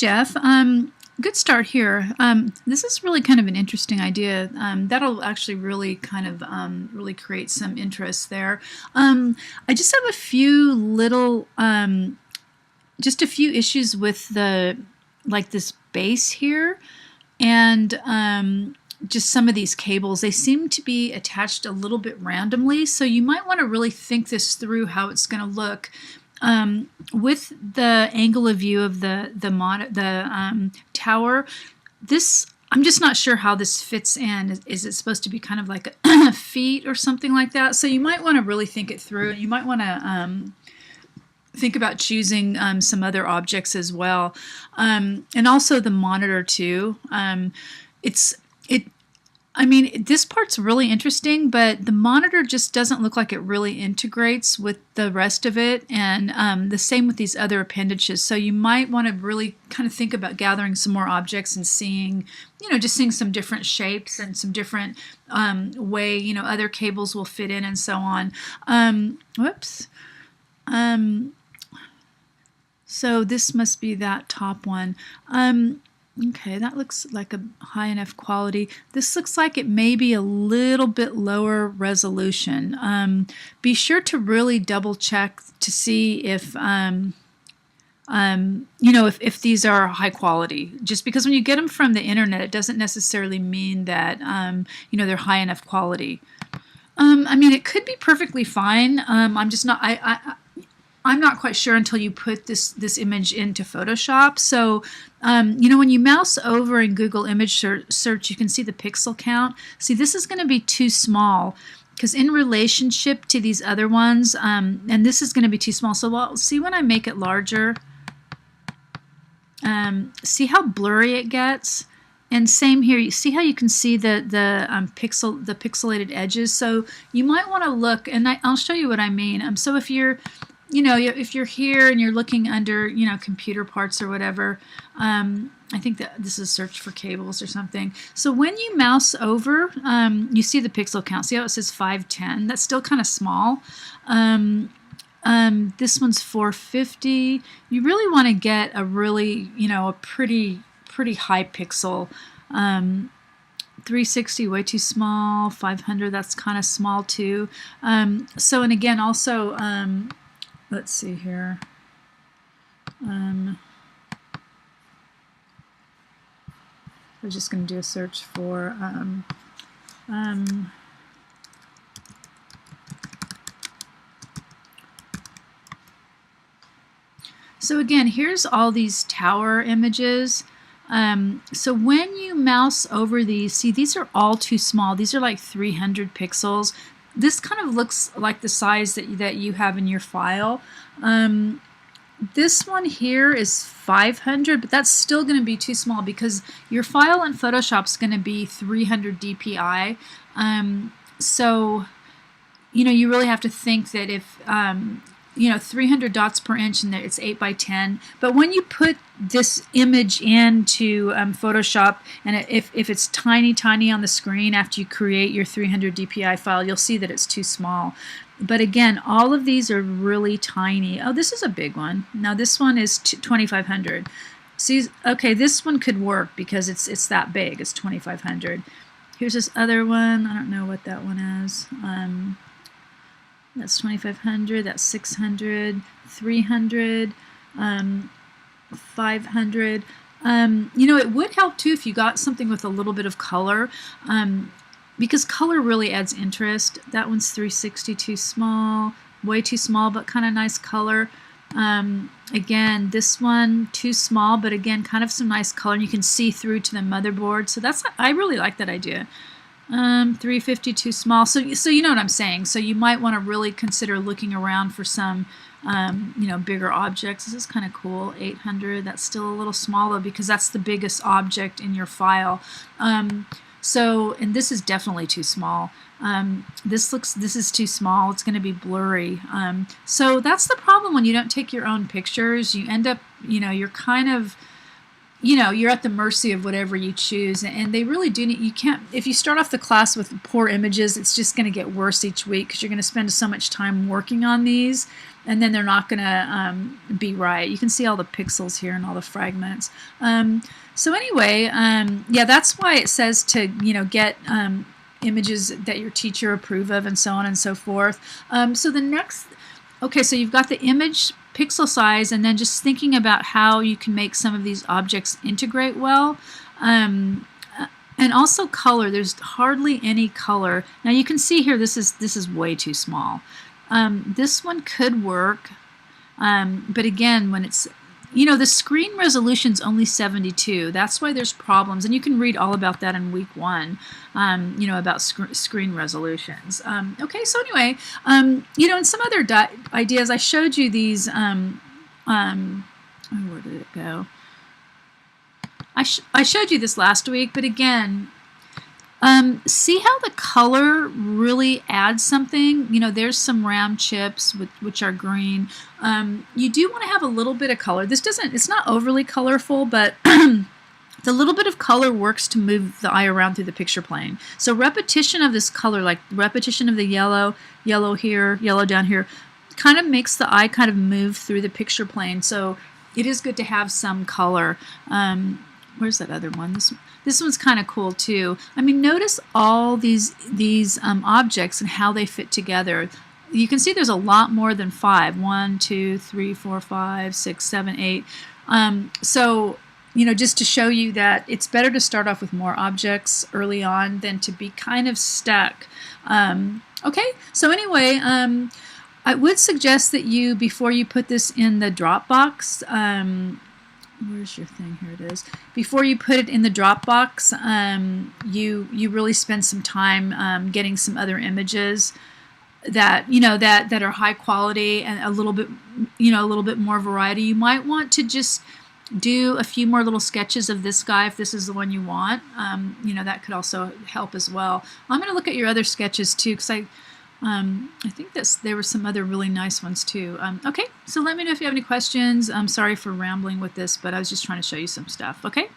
Jeff. Good start here. This is really kind of an interesting idea. That'll actually really kind of really create some interest there. I just have a few little, just a few issues with the, like this base here, and just some of these cables. They seem to be attached a little bit randomly, so you might want to really think this through how it's going to look. With the angle of view of the tower, this, I'm just not sure how this fits in. Is it supposed to be kind of like a feet or something like that? So you might want to really think it through. You might want to think about choosing some other objects as well, and also the monitor too. I mean, this part's really interesting, but the monitor just doesn't look like it really integrates with the rest of it, and the same with these other appendages. So you might want to really kind of think about gathering some more objects and seeing, just seeing some different shapes and some different way, other cables will fit in and so on. Whoops. So this must be that top one. Okay, that looks like a high enough quality. This looks like it may be a little bit lower resolution. Be sure to really double check to see if, if these are high quality. Just because when you get them from the internet, it doesn't necessarily mean that, they're high enough quality. I mean, it could be perfectly fine. I'm just not, I'm not quite sure until you put this image into Photoshop. So, when you mouse over in Google image search, you can see the pixel count. See, this is going to be too small because in relationship to these other ones, and this is going to be too small. So see when I make it larger, see how blurry it gets? And same here, you see how you can see the pixelated edges? So you might want to look, and I'll show you what I mean. So if you're if you're here and you're looking under, computer parts or whatever, I think that this is search for cables or something. So when you mouse over, you see the pixel count. See how it says 510? That's still kind of small. This one's 450. You really want to get a really, a pretty high pixel. 360, way too small. 500, that's kind of small too. So, and again, also, let's see here. We're just going to do a search for so again, here's all these tower images. So when you mouse over these, see, these are all too small. These are like 300 pixels. This kind of looks like the size that you have in your file. This one here is 500, but that's still going to be too small because your file in Photoshop is going to be 300 dpi. So, you really have to think that if, 300 dots per inch and it's 8 by 10. But when you put this image into Photoshop, and if it's tiny on the screen after you create your 300 dpi file, you'll see that it's too small. But again, all of these are really tiny. Oh, this is a big one. Now this one is 2500. See, okay, this one could work because it's that big. It's 2500. Here's this other one. I don't know what that one is. That's 2500, that's 600, 300, 500. It would help too if you got something with a little bit of color, because color really adds interest. That one's 360, too small, way too small, but kind of nice color. Again, this one too small, but again, kind of some nice color, and you can see through to the motherboard. So I really like that idea. 350 too small. So you know what I'm saying. So you might want to really consider looking around for some, bigger objects. This is kind of cool. 800. That's still a little smaller because that's the biggest object in your file. And this is definitely too small. This is too small. It's going to be blurry. So that's the problem when you don't take your own pictures. You end up, you're kind of, you know, you're at the mercy of whatever you choose, and they really do need, you can't, if you start off the class with poor images, it's just going to get worse each week because you're going to spend so much time working on these, and then they're not going to be right. You can see all the pixels here and all the fragments. So anyway, yeah, that's why it says to, you know, get images that your teacher approve of and so on and so forth. So the next, okay, so you've got the image pixel size, and then just thinking about how you can make some of these objects integrate well. And also color. There's hardly any color. Now you can see here this is way too small. This one could work, but again, when it's, you know, the screen resolution's only 72. That's why there's problems, and you can read all about that in week 1, you know, about screen resolutions. Okay, so anyway, you know, and some other ideas, I showed you these, oh, where did it go? I showed you this last week, but again, see how the color really adds something? You know, there's some RAM chips which are green. You do want to have a little bit of color. It's not overly colorful, but the little bit of color works to move the eye around through the picture plane. So repetition of this color, like repetition of the yellow here, yellow down here, kind of makes the eye kind of move through the picture plane. So it is good to have some color. Where's that other one? This one's kind of cool too. I mean, notice all these objects and how they fit together. You can see there's a lot more than 5. 1, 2, 3, 4, 5, 6, 7, 8. So, you know, just to show you that it's better to start off with more objects early on than to be kind of stuck. Okay, so anyway, I would suggest that you, before you put this in the Dropbox, where's your thing? Here it is. Before you put it in the Dropbox, you really spend some time getting some other images that, you know, that are high quality and a little bit, you know, a little bit more variety. You might want to just do a few more little sketches of this guy if this is the one you want. You know, that could also help as well. I'm going to look at your other sketches too, because I think there were some other really nice ones too. Okay, so let me know if you have any questions. I'm sorry for rambling with this, but I was just trying to show you some stuff. Okay.